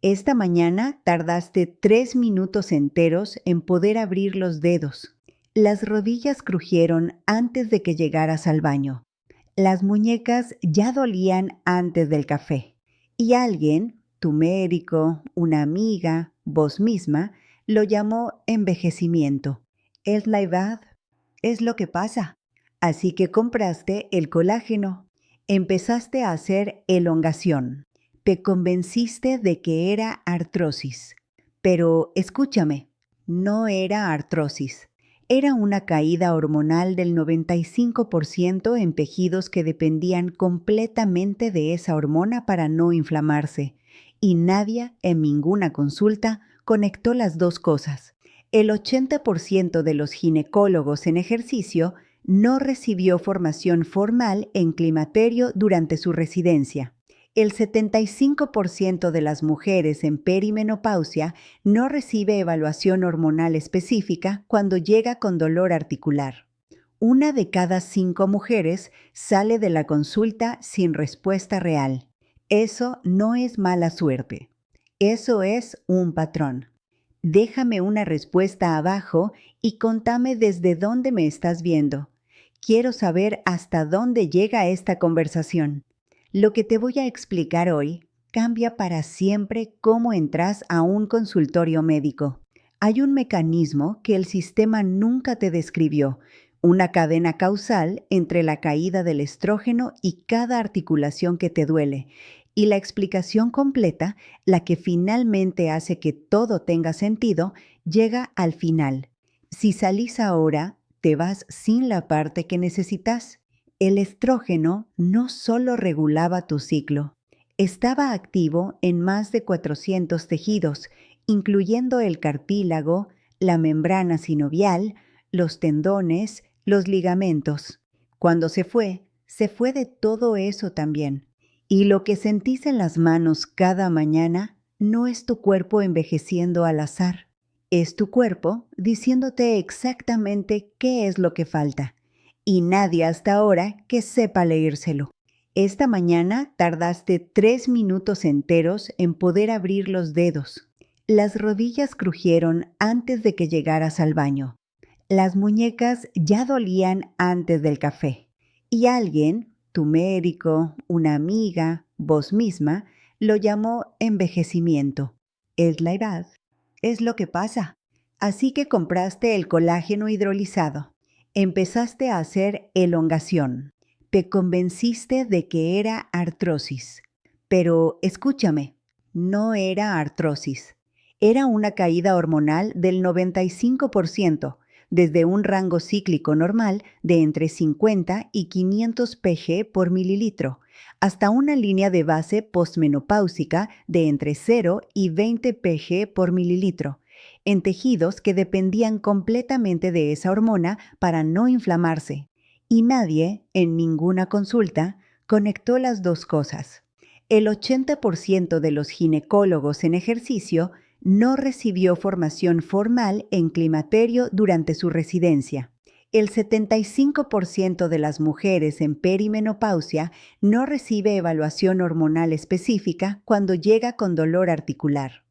Esta mañana tardaste 3 minutos enteros en poder abrir los dedos. Las rodillas crujieron antes de que llegaras al baño. Las muñecas ya dolían antes del café. Y alguien, tu médico, una amiga, vos misma, lo llamó envejecimiento. Es la edad, es lo que pasa. Así que compraste el colágeno. Empezaste a hacer elongación. Te convenciste de que era artrosis. Pero escúchame, no era artrosis. Era una caída hormonal del 95% en tejidos que dependían completamente de esa hormona para no inflamarse. Y nadie en ninguna consulta conectó las dos cosas. El 80% de los ginecólogos en ejercicio no recibió formación formal en climaterio durante su residencia. El 75% de las mujeres en perimenopausia no recibe evaluación hormonal específica cuando llega con dolor articular. 1 de cada 5 mujeres sale de la consulta sin respuesta real. Eso no es mala suerte. Eso es un patrón. Déjame una respuesta abajo y contame desde dónde me estás viendo. Quiero saber hasta dónde llega esta conversación. Lo que te voy a explicar hoy cambia para siempre cómo entras a un consultorio médico. Hay un mecanismo que el sistema nunca te describió, una cadena causal entre la caída del estrógeno y cada articulación que te duele, y la explicación completa, la que finalmente hace que todo tenga sentido, llega al final. Si salís ahora, te vas sin la parte que necesitas. El estrógeno no solo regulaba tu ciclo, estaba activo en más de 400 tejidos, incluyendo el cartílago, la membrana sinovial, los tendones, los ligamentos. Cuando se fue de todo eso también. Y lo que sentís en las manos cada mañana no es tu cuerpo envejeciendo al azar. Es tu cuerpo diciéndote exactamente qué es lo que falta. Y nadie hasta ahora que sepa leérselo. Esta mañana tardaste 3 minutos enteros en poder abrir los dedos. Las rodillas crujieron antes de que llegaras al baño. Las muñecas ya dolían antes del café. Y alguien, tu médico, una amiga, vos misma, lo llamó envejecimiento. Es la edad, es lo que pasa. Así que compraste el colágeno hidrolizado. Empezaste a hacer elongación. Te convenciste de que era artrosis. Pero escúchame, no era artrosis. Era una caída hormonal del 95%, desde un rango cíclico normal de entre 50 y 500 pg por mililitro, hasta una línea de base postmenopáusica de entre 0 y 20 pg por mililitro, en tejidos que dependían completamente de esa hormona para no inflamarse. Y nadie, en ninguna consulta, conectó las dos cosas. El 80% de los ginecólogos en ejercicio no recibió formación formal en climaterio durante su residencia. El 75% de las mujeres en perimenopausia no recibe evaluación hormonal específica cuando llega con dolor articular.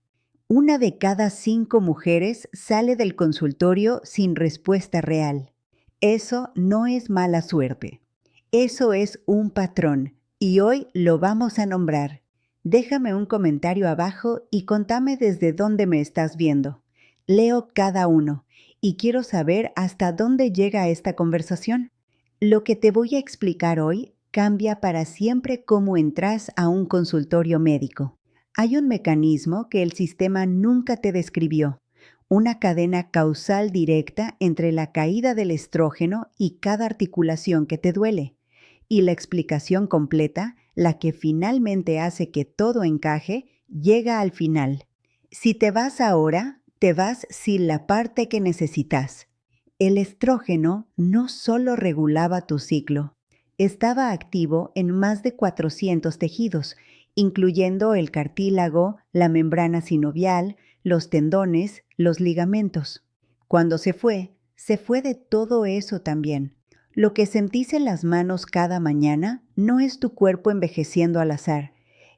1 de cada 5 mujeres sale del consultorio sin respuesta real. Eso no es mala suerte. Eso es un patrón y hoy lo vamos a nombrar. Déjame un comentario abajo y contame desde dónde me estás viendo. Leo cada uno y quiero saber hasta dónde llega esta conversación. Lo que te voy a explicar hoy cambia para siempre cómo entras a un consultorio médico. Hay un mecanismo que el sistema nunca te describió, una cadena causal directa entre la caída del estrógeno y cada articulación que te duele. Y la explicación completa, la que finalmente hace que todo encaje, llega al final. Si te vas ahora, te vas sin la parte que necesitas. El estrógeno no solo regulaba tu ciclo, estaba activo en más de 400 tejidos, incluyendo el cartílago, la membrana sinovial, los tendones, los ligamentos. Cuando se fue de todo eso también. Lo que sentís en las manos cada mañana no es tu cuerpo envejeciendo al azar.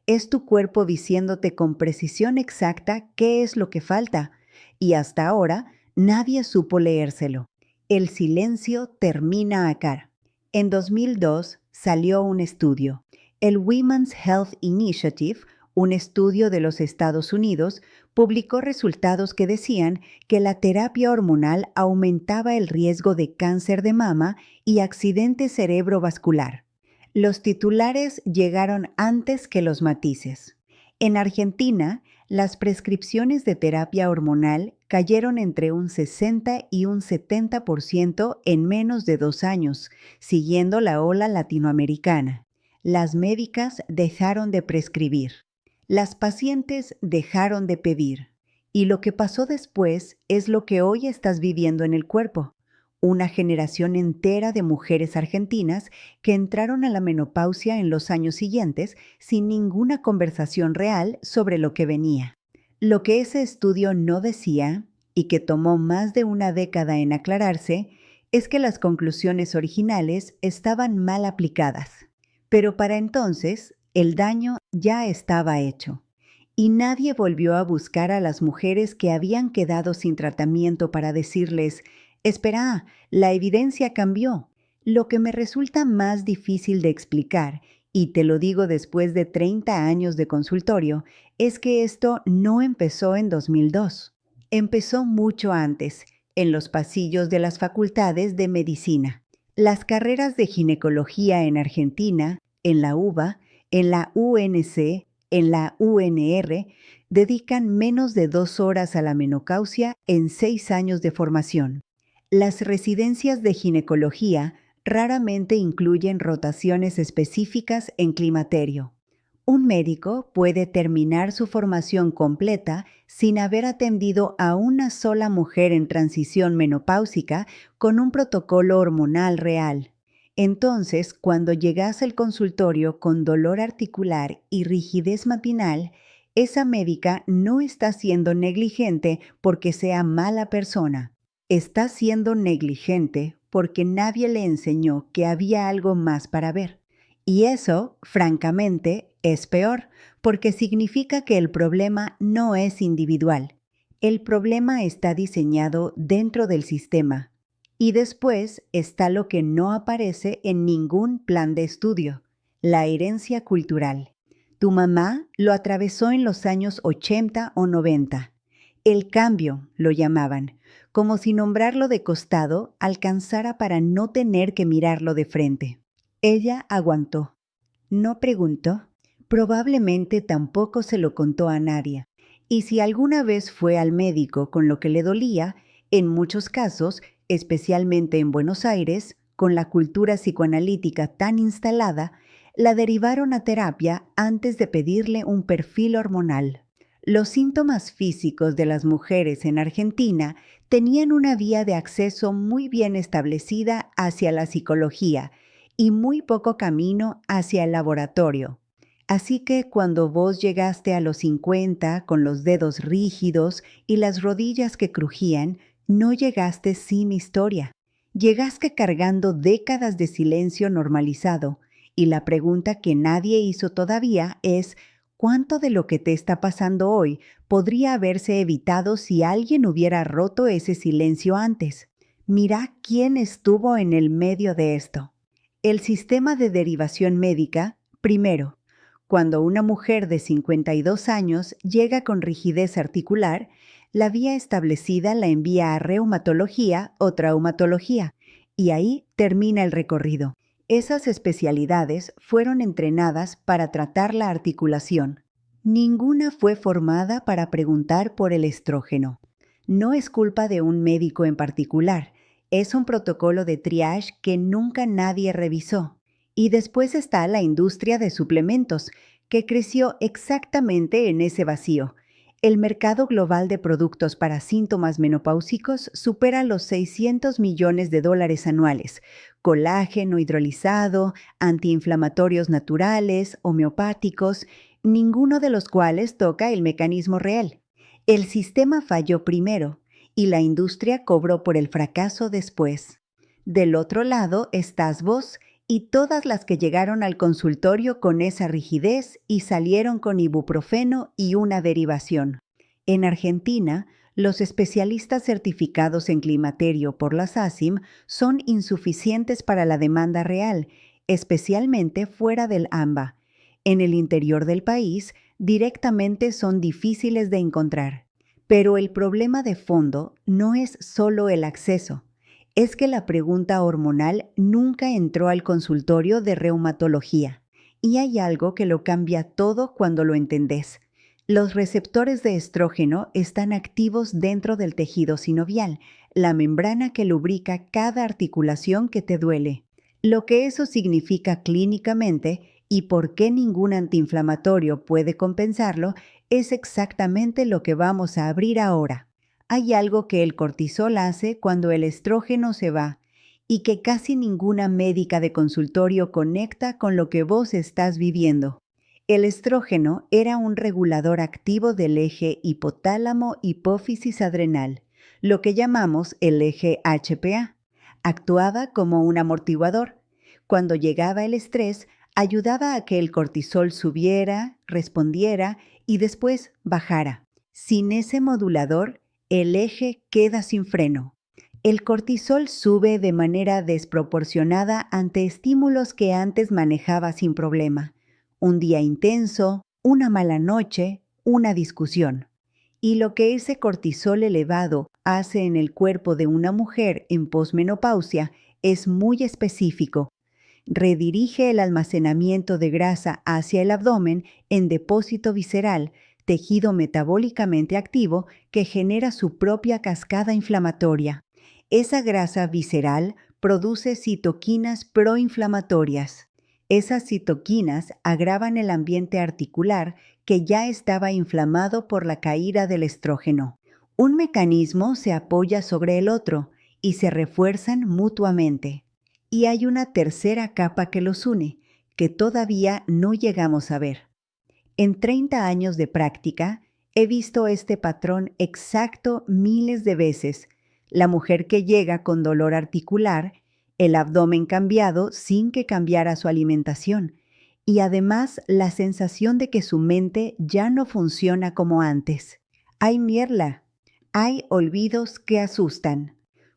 Es tu cuerpo diciéndote con precisión exacta qué es lo que falta, y hasta ahora nadie supo leérselo. El silencio termina acá. En 2002 salió un estudio. El Women's Health Initiative, un estudio de los Estados Unidos, publicó resultados que decían que la terapia hormonal aumentaba el riesgo de cáncer de mama y accidente cerebrovascular. Los titulares llegaron antes que los matices. En Argentina, las prescripciones de terapia hormonal cayeron entre un 60 y un 70% en menos de 2 años, siguiendo la ola latinoamericana. Las médicas dejaron de prescribir. Las pacientes dejaron de pedir. Y lo que pasó después es lo que hoy estás viviendo en el cuerpo. Una generación entera de mujeres argentinas que entraron a la menopausia en los años siguientes sin ninguna conversación real sobre lo que venía. Lo que ese estudio no decía, y que tomó más de una década en aclararse, es que las conclusiones originales estaban mal aplicadas. Pero para entonces, el daño ya estaba hecho. Y nadie volvió a buscar a las mujeres que habían quedado sin tratamiento para decirles: espera, la evidencia cambió. Lo que me resulta más difícil de explicar, y te lo digo después de 30 años de consultorio, es que esto no empezó en 2002. Empezó mucho antes, en los pasillos de las facultades de medicina. Las carreras de ginecología en Argentina, en la UBA, en la UNC, en la UNR, dedican menos de 2 horas a la menopausia en 6 años de formación. Las residencias de ginecología raramente incluyen rotaciones específicas en climaterio. Un médico puede terminar su formación completa sin haber atendido a una sola mujer en transición menopáusica con un protocolo hormonal real. Entonces, cuando llegas al consultorio con dolor articular y rigidez matinal, esa médica no está siendo negligente porque sea mala persona. Está siendo negligente porque nadie le enseñó que había algo más para ver. Y eso, francamente, es peor, porque significa que el problema no es individual. El problema está diseñado dentro del sistema. Y después está lo que no aparece en ningún plan de estudio: la herencia cultural. Tu mamá lo atravesó en los años 80 o 90. El cambio, lo llamaban, como si nombrarlo de costado alcanzara para no tener que mirarlo de frente. Ella aguantó. No preguntó. Probablemente tampoco se lo contó a nadie. Y si alguna vez fue al médico con lo que le dolía, en muchos casos, especialmente en Buenos Aires, con la cultura psicoanalítica tan instalada, la derivaron a terapia antes de pedirle un perfil hormonal. Los síntomas físicos de las mujeres en Argentina tenían una vía de acceso muy bien establecida hacia la psicología y muy poco camino hacia el laboratorio. Así que cuando vos llegaste a los 50 con los dedos rígidos y las rodillas que crujían, no llegaste sin historia. Llegaste cargando décadas de silencio normalizado, y la pregunta que nadie hizo todavía es: ¿cuánto de lo que te está pasando hoy podría haberse evitado si alguien hubiera roto ese silencio antes? Mira quién estuvo en el medio de esto. El sistema de derivación médica, primero. Cuando una mujer de 52 años llega con rigidez articular, la vía establecida la envía a reumatología o traumatología, y ahí termina el recorrido. Esas especialidades fueron entrenadas para tratar la articulación. Ninguna fue formada para preguntar por el estrógeno. No es culpa de un médico en particular, es un protocolo de triage que nunca nadie revisó. Y después está la industria de suplementos, que creció exactamente en ese vacío. El mercado global de productos para síntomas menopáusicos supera los $600 millones anuales. Colágeno hidrolizado, antiinflamatorios naturales, homeopáticos, ninguno de los cuales toca el mecanismo real. El sistema falló primero y la industria cobró por el fracaso después. Del otro lado estás vos y todas las que llegaron al consultorio con esa rigidez y salieron con ibuprofeno y una derivación. En Argentina, los especialistas certificados en climaterio por las ASIM son insuficientes para la demanda real, especialmente fuera del AMBA. En el interior del país, directamente son difíciles de encontrar. Pero el problema de fondo no es solo el acceso. Es que la pregunta hormonal nunca entró al consultorio de reumatología. Y hay algo que lo cambia todo cuando lo entendés. Los receptores de estrógeno están activos dentro del tejido sinovial, la membrana que lubrica cada articulación que te duele. Lo que eso significa clínicamente y por qué ningún antiinflamatorio puede compensarlo es exactamente lo que vamos a abrir ahora. Hay algo que el cortisol hace cuando el estrógeno se va y que casi ninguna médica de consultorio conecta con lo que vos estás viviendo. El estrógeno era un regulador activo del eje hipotálamo-hipófisis adrenal, lo que llamamos el eje HPA. Actuaba como un amortiguador. Cuando llegaba el estrés, ayudaba a que el cortisol subiera, respondiera y después bajara. Sin ese modulador, el eje queda sin freno. El cortisol sube de manera desproporcionada ante estímulos que antes manejaba sin problema. Un día intenso, una mala noche, una discusión. Y lo que ese cortisol elevado hace en el cuerpo de una mujer en posmenopausia es muy específico. Redirige el almacenamiento de grasa hacia el abdomen en depósito visceral, tejido metabólicamente activo que genera su propia cascada inflamatoria. Esa grasa visceral produce citoquinas proinflamatorias. Esas citoquinas agravan el ambiente articular que ya estaba inflamado por la caída del estrógeno. Un mecanismo se apoya sobre el otro y se refuerzan mutuamente. Y hay una tercera capa que los une, que todavía no llegamos a ver. En 30 años de práctica, he visto este patrón exacto miles de veces. La mujer que llega con dolor articular, el abdomen cambiado sin que cambiara su alimentación, y además la sensación de que su mente ya no funciona como antes. Hay mierda, hay olvidos que asustan.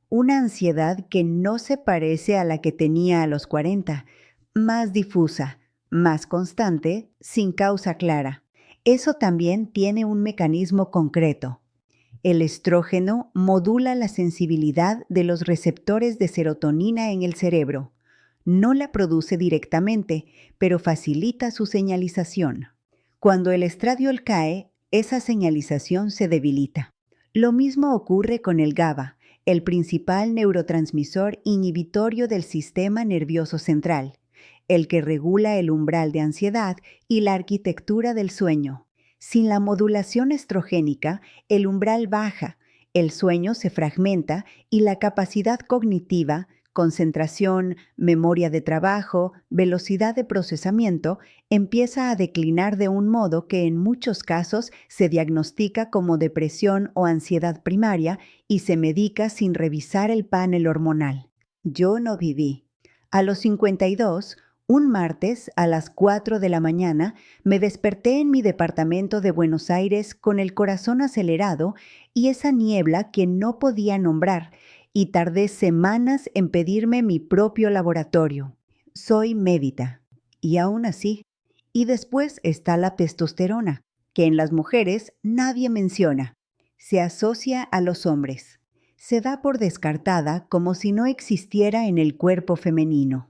Una ansiedad que no se parece a la que tenía a los 40, más difusa, más constante, sin causa clara. Eso también tiene un mecanismo concreto. El estrógeno modula la sensibilidad de los receptores de serotonina en el cerebro. No la produce directamente, pero facilita su señalización. Cuando el estradiol cae, esa señalización se debilita. Lo mismo ocurre con el GABA, el principal neurotransmisor inhibitorio del sistema nervioso central, el que regula el umbral de ansiedad y la arquitectura del sueño. Sin la modulación estrogénica, el umbral baja, el sueño se fragmenta y la capacidad cognitiva, concentración, memoria de trabajo, velocidad de procesamiento, empieza a declinar de un modo que en muchos casos se diagnostica como depresión o ansiedad primaria y se medica sin revisar el panel hormonal. Yo no viví. A los 52, un martes a las 4 de la mañana, me desperté en mi departamento de Buenos Aires con el corazón acelerado y esa niebla que no podía nombrar, y tardé semanas en pedirme mi propio laboratorio. Soy médita, y aún así. Y después está la testosterona, que en las mujeres nadie menciona. Se asocia a los hombres. Se da por descartada como si no existiera en el cuerpo femenino.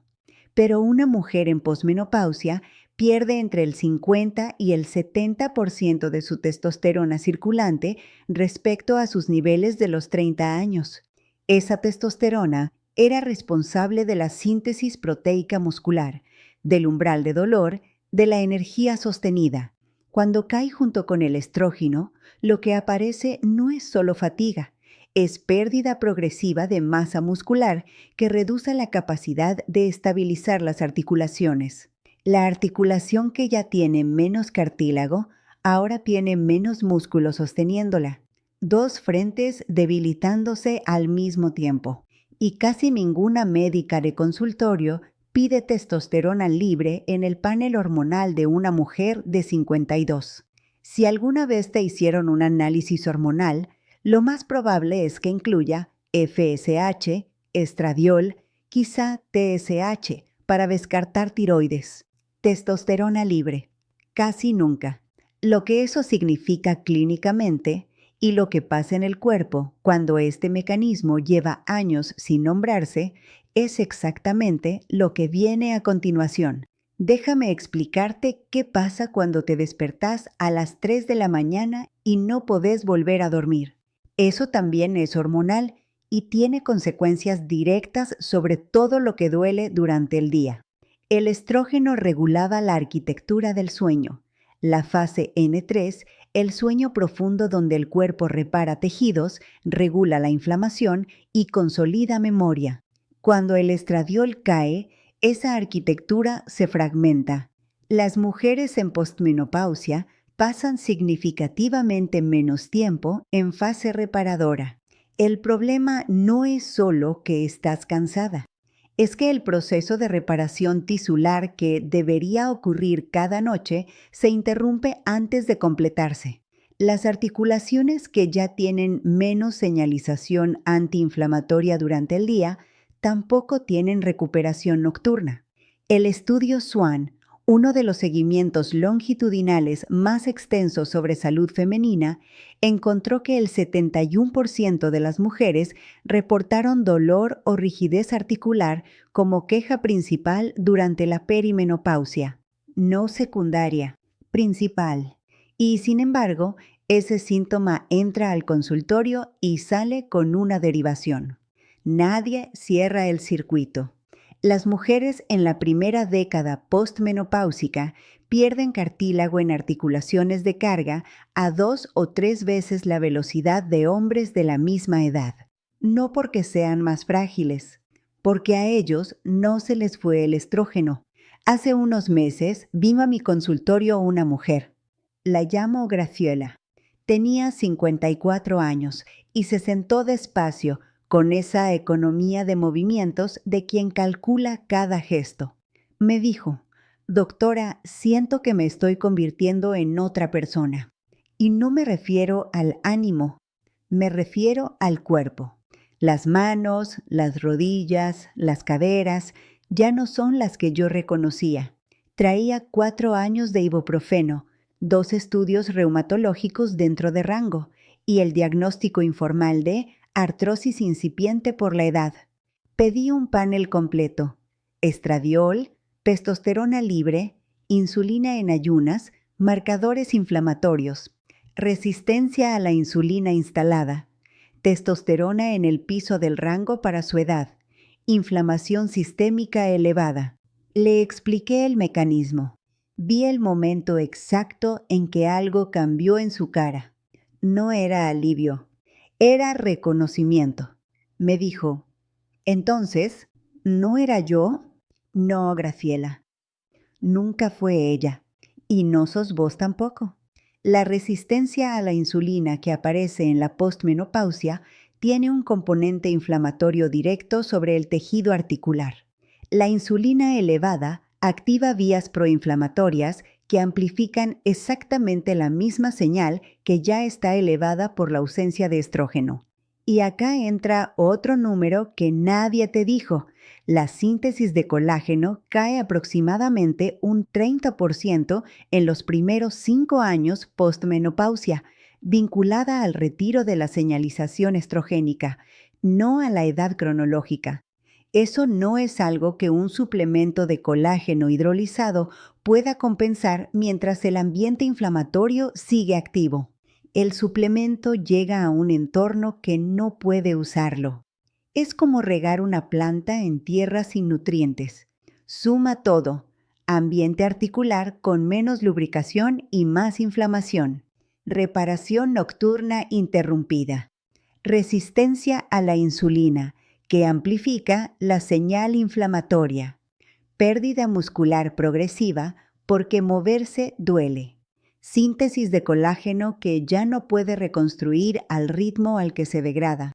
Pero una mujer en posmenopausia pierde entre el 50 y el 70% de su testosterona circulante respecto a sus niveles de los 30 años. Esa testosterona era responsable de la síntesis proteica muscular, del umbral de dolor, de la energía sostenida. Cuando cae junto con el estrógeno, lo que aparece no es solo fatiga, es pérdida progresiva de masa muscular que reduce la capacidad de estabilizar las articulaciones. La articulación que ya tiene menos cartílago, ahora tiene menos músculo sosteniéndola. Dos frentes debilitándose al mismo tiempo. Y casi ninguna médica de consultorio pide testosterona libre en el panel hormonal de una mujer de 52. Si alguna vez te hicieron un análisis hormonal, lo más probable es que incluya FSH, estradiol, quizá TSH, para descartar tiroides. Testosterona libre. Casi nunca. Lo que eso significa clínicamente y lo que pasa en el cuerpo cuando este mecanismo lleva años sin nombrarse es exactamente lo que viene a continuación. Déjame explicarte qué pasa cuando te despertás a las 3 de la mañana y no podés volver a dormir. Eso también es hormonal y tiene consecuencias directas sobre todo lo que duele durante el día. El estrógeno regulaba la arquitectura del sueño. La fase N3, el sueño profundo donde el cuerpo repara tejidos, regula la inflamación y consolida memoria. Cuando el estradiol cae, esa arquitectura se fragmenta. Las mujeres en postmenopausia pasan significativamente menos tiempo en fase reparadora. El problema no es solo que estás cansada. Es que el proceso de reparación tisular que debería ocurrir cada noche se interrumpe antes de completarse. Las articulaciones que ya tienen menos señalización antiinflamatoria durante el día tampoco tienen recuperación nocturna. El estudio SWAN, uno de los seguimientos longitudinales más extensos sobre salud femenina, encontró que el 71% de las mujeres reportaron dolor o rigidez articular como queja principal durante la perimenopausia, no secundaria, principal. Y sin embargo, ese síntoma entra al consultorio y sale con una derivación. Nadie cierra el circuito. Las mujeres en la primera década postmenopáusica pierden cartílago en articulaciones de carga a 2 o 3 veces la velocidad de hombres de la misma edad. No porque sean más frágiles, porque a ellos no se les fue el estrógeno. Hace unos meses vino a mi consultorio una mujer. La llamo Graciela. Tenía 54 años y se sentó despacio, con esa economía de movimientos de quien calcula cada gesto. Me dijo: doctora, siento que me estoy convirtiendo en otra persona. Y no me refiero al ánimo, me refiero al cuerpo. Las manos, las rodillas, las caderas ya no son las que yo reconocía. Traía 4 años de ibuprofeno, 2 estudios reumatológicos dentro de rango y el diagnóstico informal de artrosis incipiente por la edad. Pedí un panel completo: estradiol, testosterona libre, insulina en ayunas, marcadores inflamatorios, resistencia a la insulina instalada, testosterona en el piso del rango para su edad, inflamación sistémica elevada. Le expliqué el mecanismo. Vi el momento exacto en que algo cambió en su cara. No era alivio. Era reconocimiento. Me dijo: entonces, ¿no era yo? No, Graciela. Nunca fue ella. Y no sos vos tampoco. La resistencia a la insulina que aparece en la postmenopausia tiene un componente inflamatorio directo sobre el tejido articular. La insulina elevada activa vías proinflamatorias que amplifican exactamente la misma señal que ya está elevada por la ausencia de estrógeno. Y acá entra otro número que nadie te dijo. La síntesis de colágeno cae aproximadamente un 30% en los primeros 5 años postmenopausia, vinculada al retiro de la señalización estrogénica, no a la edad cronológica. Eso no es algo que un suplemento de colágeno hidrolizado pueda compensar mientras el ambiente inflamatorio sigue activo. El suplemento llega a un entorno que no puede usarlo. Es como regar una planta en tierra sin nutrientes. Suma todo: ambiente articular con menos lubricación y más inflamación. Reparación nocturna interrumpida. Resistencia a la insulina, que amplifica la señal inflamatoria. Pérdida muscular progresiva porque moverse duele. Síntesis de colágeno que ya no puede reconstruir al ritmo al que se degrada.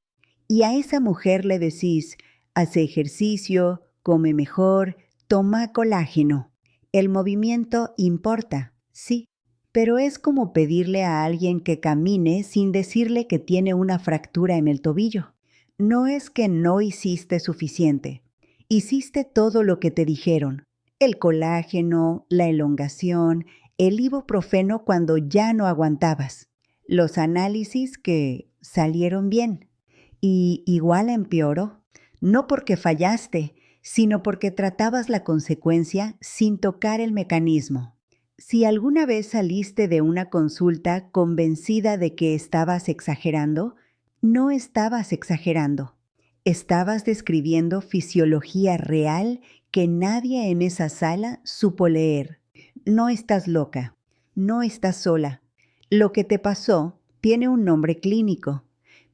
Y a esa mujer le decís: hace ejercicio, come mejor, Toma colágeno. El movimiento importa, sí, pero es como pedirle a alguien que camine sin decirle que tiene una fractura en el tobillo. No es que no hiciste suficiente. Hiciste todo lo que te dijeron. El colágeno, la elongación, el ibuprofeno cuando ya no aguantabas. Los análisis que salieron bien. Y igual empeoró. No porque fallaste, sino porque tratabas la consecuencia sin tocar el mecanismo. Si alguna vez saliste de una consulta convencida de que estabas exagerando, no estabas exagerando. Estabas describiendo fisiología real que nadie en esa sala supo leer. No estás loca, no estás sola. Lo que te pasó tiene un nombre clínico,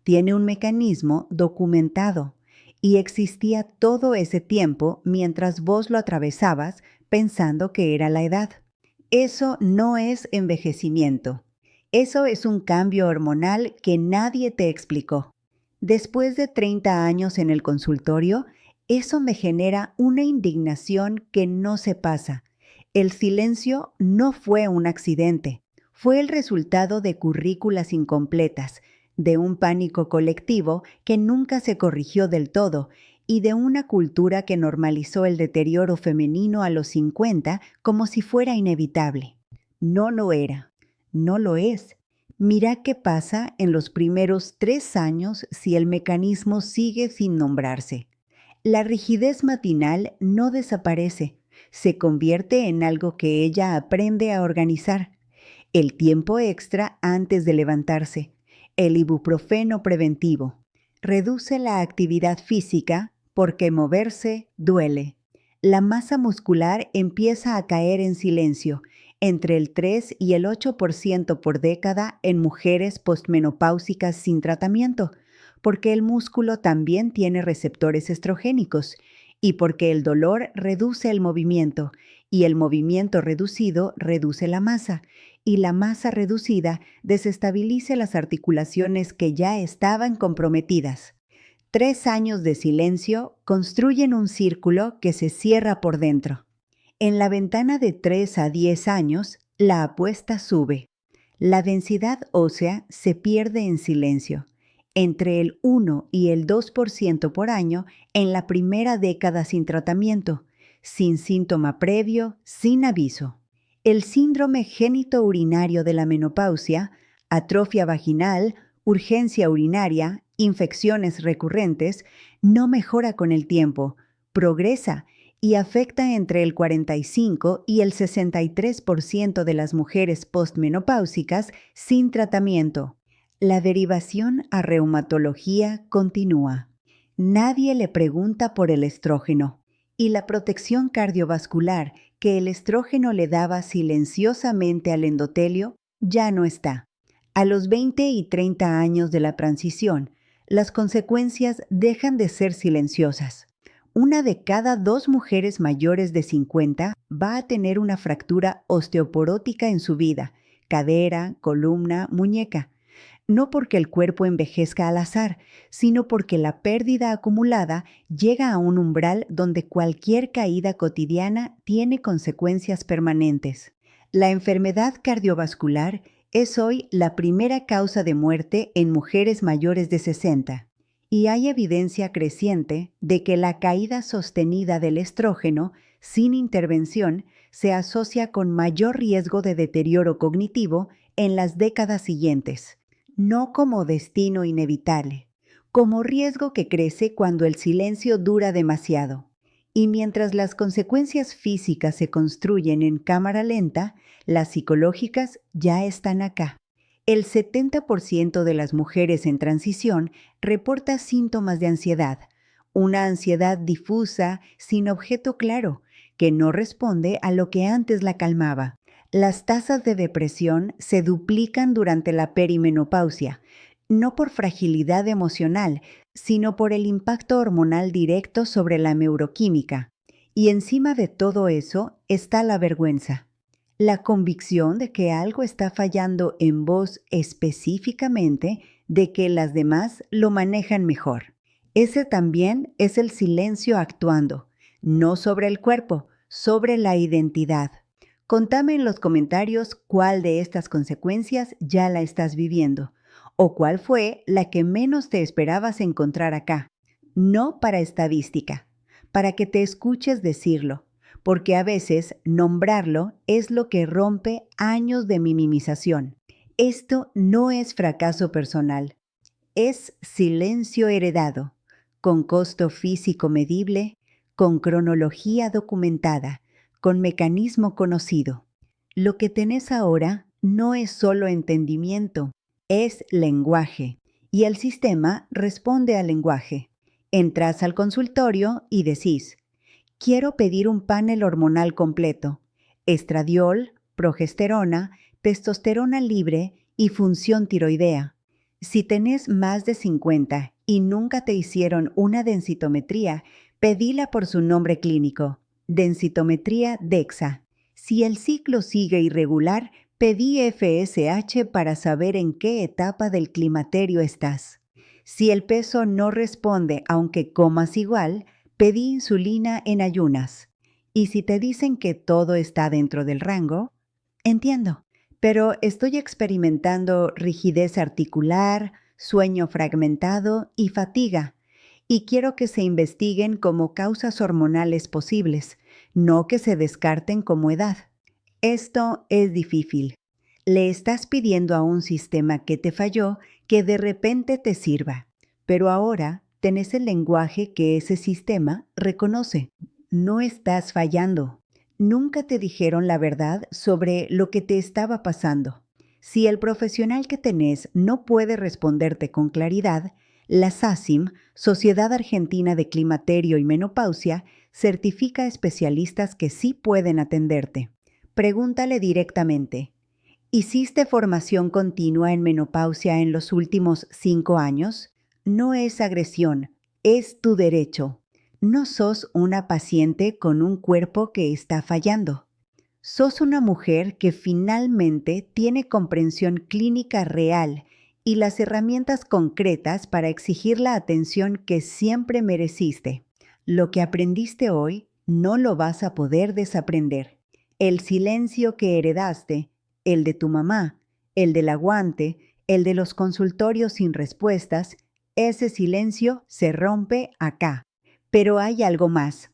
tiene un mecanismo documentado y existía todo ese tiempo mientras vos lo atravesabas pensando que era la edad. Eso no es envejecimiento. Eso es un cambio hormonal que nadie te explicó. Después de 30 años en el consultorio, eso me genera una indignación que no se pasa. El silencio no fue un accidente, fue el resultado de currículas incompletas, de un pánico colectivo que nunca se corrigió del todo y de una cultura que normalizó el deterioro femenino a los 50 como si fuera inevitable. No lo era, no lo es. Mira qué pasa en los primeros 3 años si el mecanismo sigue sin nombrarse. La rigidez matinal no desaparece, se convierte en algo que ella aprende a organizar. El tiempo extra antes de levantarse, el ibuprofeno preventivo. Reduce la actividad física porque moverse duele. La masa muscular empieza a caer en silencio, entre el 3 y el 8% por década en mujeres postmenopáusicas sin tratamiento, porque el músculo también tiene receptores estrogénicos y porque el dolor reduce el movimiento y el movimiento reducido reduce la masa y la masa reducida desestabiliza las articulaciones que ya estaban comprometidas. 3 años de silencio construyen un círculo que se cierra por dentro. En la ventana de 3 a 10 años, la apuesta sube. La densidad ósea se pierde en silencio, entre el 1 y el 2% por año en la primera década sin tratamiento, sin síntoma previo, sin aviso. El síndrome génito-urinario de la menopausia, atrofia vaginal, urgencia urinaria, infecciones recurrentes, no mejora con el tiempo, progresa y afecta entre el 45 y el 63% de las mujeres postmenopáusicas sin tratamiento. La derivación a reumatología continúa. Nadie le pregunta por el estrógeno y la protección cardiovascular que el estrógeno le daba silenciosamente al endotelio ya no está. A los 20 y 30 años de la transición, las consecuencias dejan de ser silenciosas. 1 de cada 2 mujeres mayores de 50 va a tener una fractura osteoporótica en su vida, cadera, columna, muñeca. No porque el cuerpo envejezca al azar, sino porque la pérdida acumulada llega a un umbral donde cualquier caída cotidiana tiene consecuencias permanentes. La enfermedad cardiovascular es hoy la primera causa de muerte en mujeres mayores de 60. Y hay evidencia creciente de que la caída sostenida del estrógeno sin intervención se asocia con mayor riesgo de deterioro cognitivo en las décadas siguientes. No como destino inevitable, como riesgo que crece cuando el silencio dura demasiado. Y mientras las consecuencias físicas se construyen en cámara lenta, las psicológicas ya están acá. El 70% de las mujeres en transición reporta síntomas de ansiedad, una ansiedad difusa sin objeto claro, que no responde a lo que antes la calmaba. Las tasas de depresión se duplican durante la perimenopausia, no por fragilidad emocional, sino por el impacto hormonal directo sobre la neuroquímica. Y encima de todo eso está la vergüenza. La convicción de que algo está fallando en vos específicamente, de que las demás lo manejan mejor. Ese también es el silencio actuando, no sobre el cuerpo, sobre la identidad. Contame en los comentarios cuál de estas consecuencias ya la estás viviendo o cuál fue la que menos te esperabas encontrar acá. No para estadística, para que te escuches decirlo, porque a veces nombrarlo es lo que rompe años de minimización. Esto no es fracaso personal, es silencio heredado, con costo físico medible, con cronología documentada, con mecanismo conocido. Lo que tenés ahora no es solo entendimiento, es lenguaje, y el sistema responde al lenguaje. Entras al consultorio y decís, quiero pedir un panel hormonal completo, estradiol, progesterona, testosterona libre y función tiroidea. Si tenés más de 50 y nunca te hicieron una densitometría, pedila por su nombre clínico, densitometría DEXA. Si el ciclo sigue irregular, pedí FSH para saber en qué etapa del climaterio estás. Si el peso no responde aunque comas igual, pedí insulina en ayunas. Y si te dicen que todo está dentro del rango, entiendo, pero estoy experimentando rigidez articular, sueño fragmentado y fatiga, y quiero que se investiguen como causas hormonales posibles, no que se descarten como edad. Esto es difícil. Le estás pidiendo a un sistema que te falló que de repente te sirva, pero ahora tenés el lenguaje que ese sistema reconoce. No estás fallando. Nunca te dijeron la verdad sobre lo que te estaba pasando. Si el profesional que tenés no puede responderte con claridad, la SACIM, Sociedad Argentina de Climaterio y Menopausia, certifica especialistas que sí pueden atenderte. Pregúntale directamente, ¿hiciste formación continua en menopausia en los últimos 5 años? No es agresión, es tu derecho. No sos una paciente con un cuerpo que está fallando. Sos una mujer que finalmente tiene comprensión clínica real y las herramientas concretas para exigir la atención que siempre mereciste. Lo que aprendiste hoy no lo vas a poder desaprender. El silencio que heredaste, el de tu mamá, el del aguante, el de los consultorios sin respuestas, ese silencio se rompe acá. Pero hay algo más.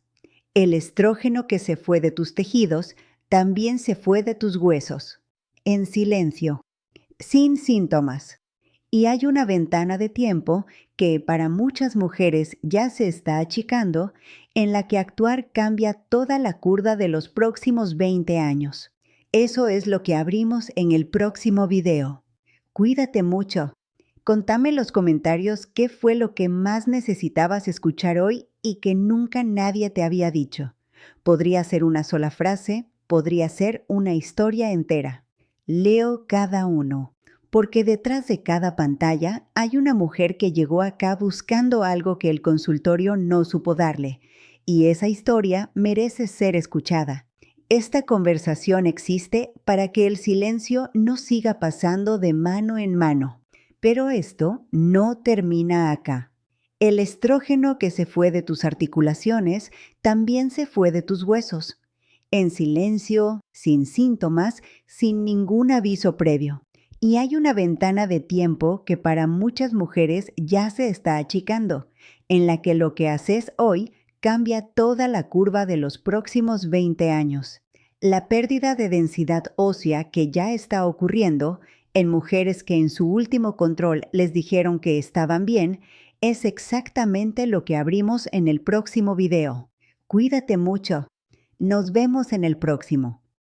El estrógeno que se fue de tus tejidos también se fue de tus huesos. En silencio, sin síntomas. Y hay una ventana de tiempo que para muchas mujeres ya se está achicando, en la que actuar cambia toda la curva de los próximos 20 años. Eso es lo que abrimos en el próximo video. Cuídate mucho. Contame en los comentarios qué fue lo que más necesitabas escuchar hoy y que nunca nadie te había dicho. Podría ser una sola frase, podría ser una historia entera. Leo cada uno, porque detrás de cada pantalla hay una mujer que llegó acá buscando algo que el consultorio no supo darle, y esa historia merece ser escuchada. Esta conversación existe para que el silencio no siga pasando de mano en mano. Pero esto no termina acá. El estrógeno que se fue de tus articulaciones también se fue de tus huesos. En silencio, sin síntomas, sin ningún aviso previo. Y hay una ventana de tiempo que para muchas mujeres ya se está achicando, en la que lo que haces hoy cambia toda la curva de los próximos 20 años. La pérdida de densidad ósea que ya está ocurriendo en mujeres que en su último control les dijeron que estaban bien, es exactamente lo que abrimos en el próximo video. Cuídate mucho. Nos vemos en el próximo.